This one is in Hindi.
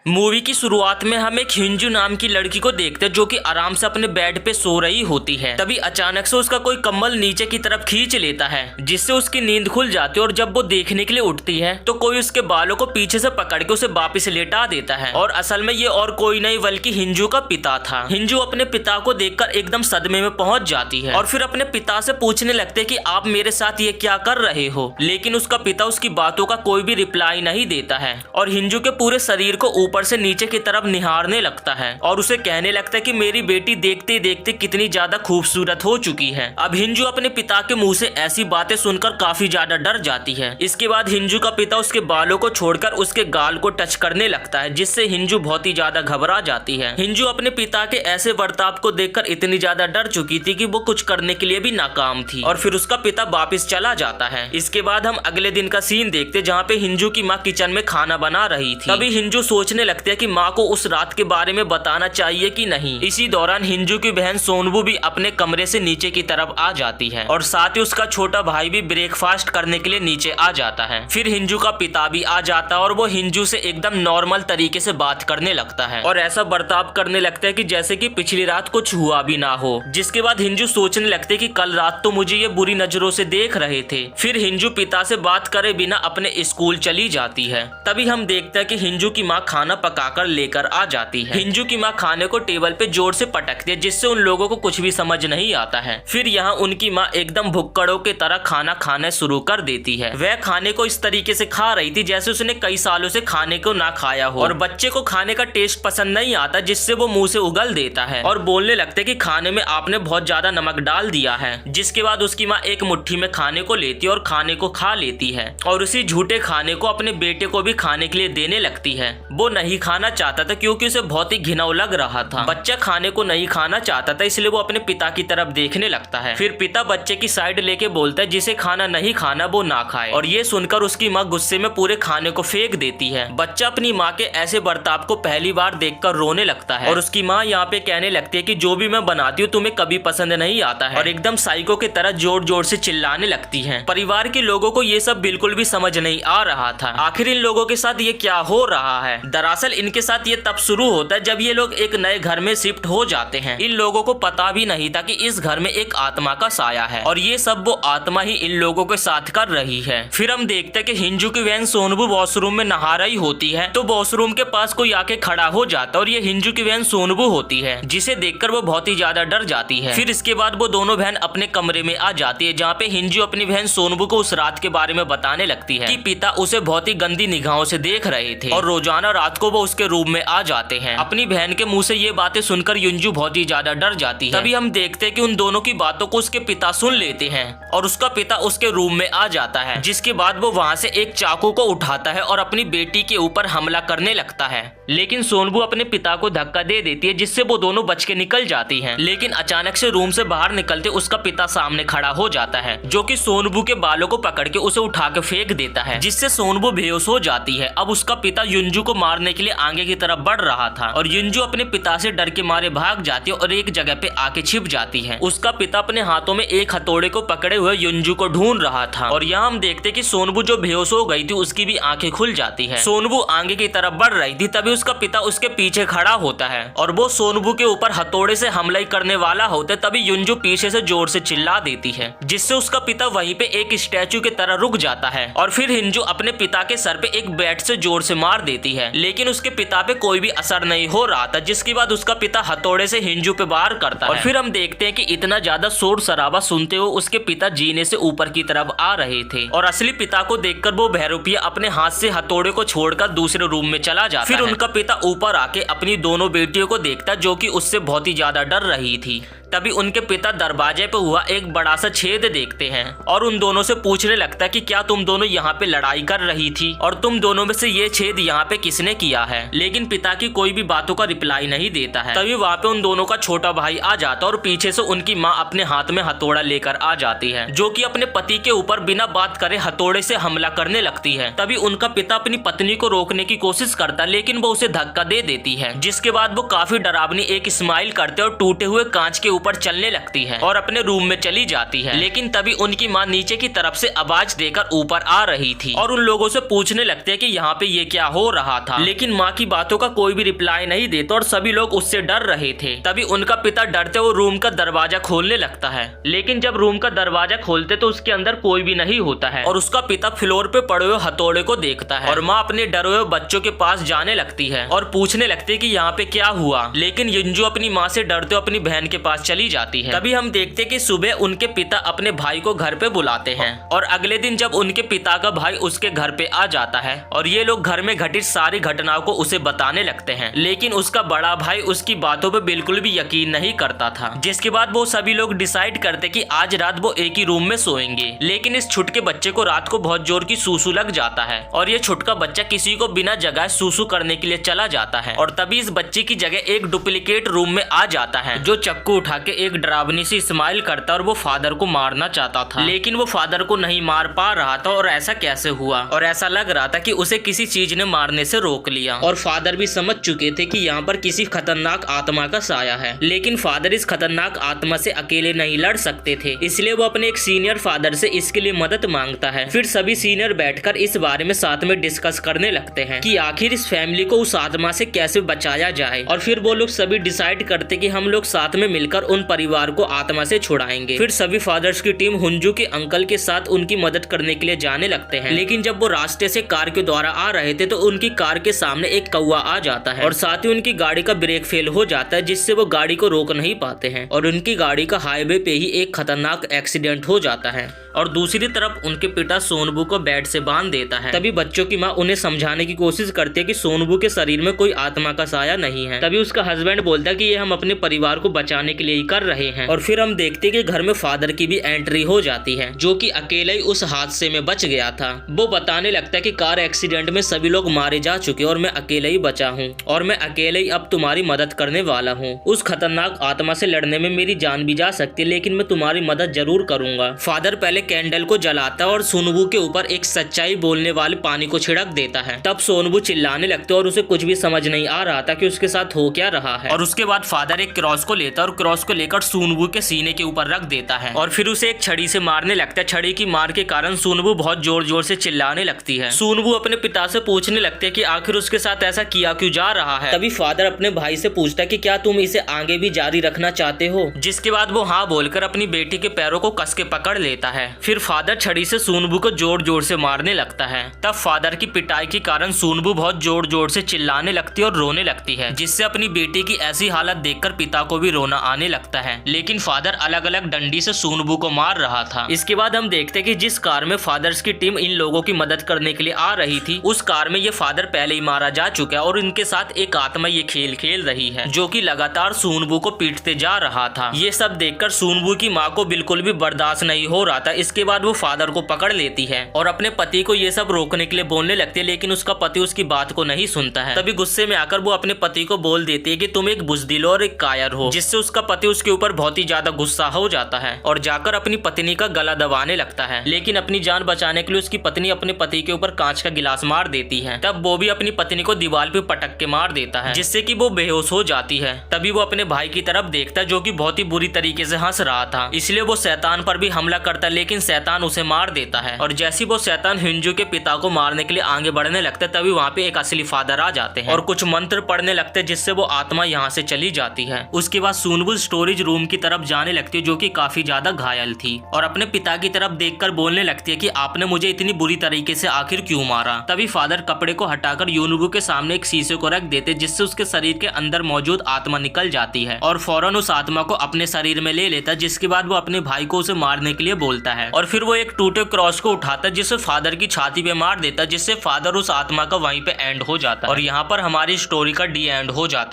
मूवी की शुरुआत में हम एक हिंजू नाम की लड़की को देखते हैं जो कि आराम से अपने बेड पे सो रही होती है। तभी अचानक से उसका कोई कम्बल नीचे की तरफ खींच लेता है जिससे उसकी नींद खुल जाती है और जब वो देखने के लिए उठती है तो कोई उसके बालों को पीछे से पकड़ के उसे वापस लेटा देता है। और असल में ये और कोई नहीं बल्कि हिंजू का पिता था। हिंजू अपने पिता को देखकर एकदम सदमे में पहुंच जाती है और फिर अपने पिता से पूछने लगते कि आप मेरे साथ ये क्या कर रहे हो, लेकिन उसका पिता उसकी बातों का कोई भी रिप्लाई नहीं देता है और हिंजू के पूरे शरीर को ऊपर से नीचे की तरफ निहारने लगता है और उसे कहने लगता है कि मेरी बेटी देखते देखते कितनी ज्यादा खूबसूरत हो चुकी है। अब हिंजू अपने पिता के मुंह से ऐसी बातें सुनकर काफी ज्यादा डर जाती है। इसके बाद हिंजू का पिता उसके बालों को छोड़कर उसके गाल को टच करने लगता है जिससे हिंजू बहुत ही ज्यादा घबरा जाती है। हिंजू अपने पिता के ऐसे बर्ताव को देखकर इतनी ज्यादा डर चुकी थी कि वो कुछ करने के लिए भी नाकाम थी और फिर उसका पिता वापस चला जाता है। इसके बाद हम अगले दिन का सीन देखते जहाँ पे हिंजू की माँ किचन में खाना बना रही थी। तभी हिंजू सोचने लगते हैं कि माँ को उस रात के बारे में बताना चाहिए कि नहीं। इसी दौरान हिंजू की बहन सोनबू भी अपने कमरे से नीचे की तरफ आ जाती है और साथ ही उसका छोटा भाई भी ब्रेकफास्ट करने के लिए नीचे आ जाता है। फिर हिंजू का पिता भी आ जाता है और वो हिंजू से एकदम नॉर्मल तरीके से बात करने लगता है और ऐसा बर्ताव करने लगता है कि जैसे कि पिछली रात कुछ हुआ भी ना हो। जिसके बाद हिंजू सोचने लगते कि कल रात तो मुझे ये बुरी नजरों से देख रहे थे। फिर हिंजू पिता से बात करे बिना अपने स्कूल चली जाती है। तभी हम देखते हैं कि हिंजू की माँ खाना पकाकर लेकर आ जाती है। हिंजू की माँ खाने को टेबल पे जोर से पटकती है जिससे उन लोगों को कुछ भी समझ नहीं आता है। फिर यहाँ उनकी माँ एकदम भुक्कड़ों की तरह खाना खाना शुरू कर देती है। वह खाने को इस तरीके से खा रही थी जैसे उसने कई सालों से खाने को ना खाया हो और बच्चे को खाने का टेस्ट पसंद नहीं आता जिससे वो मुंह से उगल देता है और बोलने लगते कि खाने में आपने बहुत ज्यादा नमक डाल दिया है। जिसके बाद उसकी माँ एक मुट्ठी में खाने को लेती है और खाने को खा लेती है और उसी झूठे खाने को अपने बेटे को भी खाने के लिए देने लगती है। वो नहीं खाना चाहता था क्योंकि उसे बहुत ही घिनौना लग रहा था। बच्चा खाने को नहीं खाना चाहता था इसलिए वो अपने पिता की तरफ देखने लगता है। फिर पिता बच्चे की साइड लेके बोलता है जिसे खाना नहीं खाना वो ना खाए और ये सुनकर उसकी माँ गुस्से में पूरे खाने को फेंक देती है। बच्चा अपनी माँ के ऐसे बर्ताव को पहली बार देखकर रोने लगता है और उसकी माँ यहाँ पे कहने लगती है कि जो भी मैं बनाती हूँ तुम्हें कभी पसंद नहीं आता है और एकदम साइको की तरह जोर जोर से चिल्लाने लगती है। परिवार के लोगों को ये सब बिल्कुल भी समझ नहीं आ रहा था आखिर इन लोगों के साथ ये क्या हो रहा है। दरअसल इनके साथ ये तब शुरू होता है जब ये लोग एक नए घर में शिफ्ट हो जाते हैं। इन लोगों को पता भी नहीं था कि इस घर में एक आत्मा का साया है और ये सब वो आत्मा ही इन लोगों के साथ कर रही है। फिर हम देखते हैं कि हिंजू की बहन सोनबू वॉशरूम में नहा रही होती है तो वॉशरूम के पास कोई आके खड़ा हो जाता है और ये हिंजू की बहन सोनबू होती है जिसे देखकर वो बहुत ही ज्यादा डर जाती है। फिर इसके बाद वो दोनों बहन अपने कमरे में आ जाती है जहाँ पे हिंजू अपनी बहन सोनबू को उस रात के बारे में बताने लगती है कि पिता उसे बहुत ही गंदी निगाहों से देख रहे थे और रोजाना रात को वो उसके रूम में आ जाते हैं। अपनी बहन के मुंह से ये बातें सुनकर युंजू बहुत ही ज्यादा डर जाती है। तभी हम देखते हैं कि उन दोनों की बातों को उसके पिता सुन लेते हैं और उसका पिता उसके रूम में आ जाता है। जिसके बाद वो वहाँ से एक चाकू को उठाता है और अपनी बेटी के ऊपर हमला करने लगता है, लेकिन सोनबू अपने पिता को धक्का दे देती है जिससे वो दोनों बच के निकल जाती हैं। लेकिन अचानक से रूम से बाहर निकलते उसका पिता सामने खड़ा हो जाता है जो कि सोनबू के बालों को पकड़ के उसे उठा के फेंक देता है जिससे सोनबू बेहोश हो जाती है। अब उसका पिता युंजू को मारने के लिए आगे की तरफ बढ़ रहा था और युंजू अपने पिता से डर के मारे भाग जाती है और एक जगह पे आके छिप जाती है। उसका पिता अपने हाथों में एक हथौड़े को पकड़े हुए युंजू को ढूंढ रहा था और यहाँ हम देखते कि सोनबू जो बेहोश हो गई थी उसकी भी आंखें खुल जाती है। सोनबू आगे की तरफ बढ़ रही थी तभी उसका पिता उसके पीछे खड़ा होता है और वो सोनबू के ऊपर हथौड़े से हमला करने वाला होता तभी युंजू पीछे से जोर से चिल्ला देती है जिससे उसका पिता वहीं पे एक स्टैचू की तरह रुक जाता है और फिर हिंजू अपने पिता के सर पे एक बैट से जोर से मार देती है लेकिन उसके पिता पे कोई भी असर नहीं हो रहा था। जिसके बाद उसका पिता हथौड़े से हिंजू पे वार करता है और फिर हम देखते हैं कि इतना ज्यादा शोर शराबा सुनते हुए उसके पिता जीने से ऊपर की तरफ आ रहे थे और असली पिता को देखकर वो बहरूपिया अपने हाथ से हथौड़े को छोड़कर दूसरे रूम में चला जाता है। फिर उनका पिता ऊपर आके अपनी दोनों बेटियों को देखता जो कि उससे बहुत ही ज्यादा डर रही थी। तभी उनके पिता दरवाजे पे हुआ एक बड़ा सा छेद देखते हैं और उन दोनों से पूछने लगता कि क्या तुम दोनों यहाँ पे लड़ाई कर रही थी और तुम दोनों में से ये छेद यहाँ पे किसने किया है। लेकिन पिता की कोई भी बातों का रिप्लाई नहीं देता है। तभी वहाँ पे उन दोनों का छोटा भाई आ जाता और पीछे से उनकी माँ अपने हाथ में हथौड़ा लेकर आ जाती है जो कि अपने पति के ऊपर बिना बात करे हथौड़े से हमला करने लगती है। तभी उनका पिता अपनी पत्नी को रोकने की कोशिश करता लेकिन वो उसे धक्का दे देती है। जिसके बाद वो काफी डरावनी एक स्माइल करते और टूटे हुए कांच के ऊपर चलने लगती है और अपने रूम में चली जाती है। लेकिन तभी उनकी माँ नीचे की तरफ से आवाज देकर ऊपर आ रही थी और उन लोगों से पूछने लगते हैं कि यहाँ पे ये क्या हो रहा था। लेकिन लेकिन माँ की बातों का कोई भी रिप्लाई नहीं देता और सभी लोग उससे डर रहे थे। तभी उनका पिता डरते हुए रूम का दरवाजा खोलने लगता है, लेकिन जब रूम का दरवाजा खोलते तो उसके अंदर कोई भी नहीं होता है और उसका पिता फ्लोर पे पड़े हुए हथौड़े को देखता है और माँ अपने डरे हुए बच्चों के पास जाने लगती है और पूछने लगती है कि यहाँ पे क्या हुआ। लेकिन युंजू अपनी माँ से डरते हुए अपनी बहन के पास चली जाती है। तभी हम देखते कि सुबह उनके पिता अपने भाई को घर पे बुलाते हैं और अगले दिन जब उनके पिता का भाई उसके घर पे आ जाता है और ये लोग घर में घटित सारी घटनाओं को उसे बताने लगते हैं, लेकिन उसका बड़ा भाई उसकी बातों पे बिल्कुल भी यकीन नहीं करता था। जिसके बाद वो सभी लोग डिसाइड करते कि आज रात वो एक ही रूम में सोएंगे। लेकिन इस छुटके बच्चे को रात को बहुत जोर की सूसू लग जाता है और ये छुटका बच्चा किसी को बिना जगह सूसू करने के लिए चला जाता है और तभी इस बच्चे की जगह एक डुप्लीकेट रूम में आ जाता है जो चक्कू उठा के एक डरावनी सी स्माइल करता और वो फादर को मारना चाहता था, लेकिन वो फादर को नहीं मार पा रहा था। और ऐसा कैसे हुआ और ऐसा लग रहा था कि उसे किसी चीज ने मारने से रोक लिया और फादर भी समझ चुके थे कि यहाँ पर किसी खतरनाक आत्मा का साया है। लेकिन फादर इस खतरनाक आत्मा से अकेले नहीं लड़ सकते थे, इसलिए वो अपने एक सीनियर फादर से इसके लिए मदद मांगता है। फिर सभी सीनियर बैठकर इस बारे में साथ में डिस्कस करने लगते हैं कि आखिर इस फैमिली को उस आत्मा से कैसे बचाया जाए और फिर वो लोग सभी डिसाइड करते कि हम लोग साथ में मिलकर उन परिवार को आत्मा से छुड़ाएंगे। फिर सभी फादर्स की टीम हुंजू के अंकल के साथ उनकी मदद करने के लिए जाने लगते हैं। लेकिन जब वो रास्ते से कार के द्वारा आ रहे थे तो उनकी कार के सामने एक कौवा आ जाता है और साथ ही उनकी गाड़ी का ब्रेक फेल हो जाता है, जिससे वो गाड़ी को रोक नहीं पाते हैं और उनकी गाड़ी का हाईवे पे ही एक खतरनाक एक्सीडेंट हो जाता है। और दूसरी तरफ उनके पिता सोनबू को बेड से बांध देता है। तभी बच्चों की माँ उन्हें समझाने की कोशिश करती है कि सोनबू के शरीर में कोई आत्मा का साया नहीं है। तभी उसका हस्बैंड बोलता है कि ये हम अपने परिवार को बचाने के लिए ही कर रहे हैं। और फिर हम देखते हैं कि घर में फादर की भी एंट्री हो जाती है, जो कि अकेले ही उस हादसे में बच गया था। वो बताने लगता है कि कार एक्सीडेंट में सभी लोग मारे जा चुके और मैं अकेले ही बचा हूँ और मैं अकेले ही अब तुम्हारी मदद करने वाला हूँ। उस खतरनाक आत्मा से लड़ने में मेरी जान भी जा सकती है, लेकिन मैं तुम्हारी मदद जरूर करूंगा। फादर पहले कैंडल को जलाता है और सोनबू के ऊपर एक सच्चाई बोलने वाले पानी को छिड़क देता है। तब सोनबू चिल्लाने लगते और उसे कुछ भी समझ नहीं आ रहा था कि उसके साथ हो क्या रहा है। और उसके बाद फादर एक क्रॉस को लेता है और क्रॉस को लेकर सोनबू के सीने के ऊपर रख देता है और फिर उसे एक छड़ी से मारने लगता है। छड़ी की मार के कारण सोनबू बहुत जोर जोर से चिल्लाने लगती है। सोनबू अपने पिता से पूछने लगते है कि आखिर उसके साथ ऐसा किया क्यों जा रहा है। तभी फादर अपने भाई से पूछता है कि क्या तुम इसे आगे भी जारी रखना चाहते हो, जिसके बाद वो हाँ बोलकर अपनी बेटी के पैरों को कस के पकड़ लेता है। फिर फादर छड़ी से सोनबू को जोर जोर से मारने लगता है। तब फादर की पिटाई के कारण सोनबू बहुत जोर जोर से चिल्लाने लगती है और रोने लगती है, जिससे अपनी बेटी की ऐसी हालत देखकर पिता को भी रोना आने लगता है। लेकिन फादर अलग अलग डंडी से सोनबू को मार रहा था। इसके बाद हम देखते कि जिस कार में फादर्स की टीम इन लोगों की मदद करने के लिए आ रही थी, उस कार में ये फादर पहले ही मारा जा चुका है और इनके साथ एक आत्मा ये खेल खेल रही है, जो कि लगातार सोनबू को पीटते जा रहा था। ये सब देखकर सोनबू की माँ को बिल्कुल भी बर्दाश्त नहीं हो रहा था। इसके बाद वो फादर को पकड़ लेती है और अपने पति को ये सब रोकने के लिए बोलने लगती है, लेकिन उसका पति उसकी बात को नहीं सुनता है। तभी गुस्से में आकर वो अपने पति को बोल देती है कि तुम एक बुज़दिल और एक कायर हो, जिससे उसका पति उसके ऊपर बहुत ही ज्यादा गुस्सा हो जाता है और जाकर अपनी पत्नी का गला दबाने लगता है। लेकिन अपनी जान बचाने के लिए उसकी पत्नी अपने पति के ऊपर कांच का गिलास मार देती है। तब वो भी अपनी पत्नी को दीवार पे पटक के मार देता है, जिससे कि वो बेहोश हो जाती है। तभी वो अपने भाई की तरफ देखता है, जो कि बहुत ही बुरी तरीके से हंस रहा था। इसलिए वो शैतान पर भी हमला करता है, लेकिन शैतान उसे मार देता है। और जैसे वो शैतान हिंजू के पिता को मारने के लिए आगे बढ़ने लगता है, तभी वहाँ पे एक असली फादर आ जाते हैं और कुछ मंत्र पढ़ने लगते हैं, जिससे वो आत्मा यहाँ से चली जाती है। उसके बाद सोनबू स्टोरेज रूम की तरफ जाने लगती है, जो कि काफी ज्यादा घायल थी और अपने पिता की तरफ देखकर बोलने लगती है कि आपने मुझे इतनी बुरी तरीके से आखिर क्यों मारा। तभी फादर कपड़े को हटाकर यूनुगु के सामने एक शीशे को रख देते, जिससे उसके शरीर के अंदर मौजूद आत्मा निकल जाती है और फौरन उस आत्मा को अपने शरीर में ले लेता है। जिसके बाद वो अपने भाई को उसे मारने के लिए बोलता है और फिर वो एक टूटे क्रॉस को उठाता है, जिसे फादर की छाती पे मार देता है, जिससे फादर उस आत्मा का वहीं पे एंड हो जाता है। और यहाँ पर हमारी स्टोरी का डी एंड हो जाता है।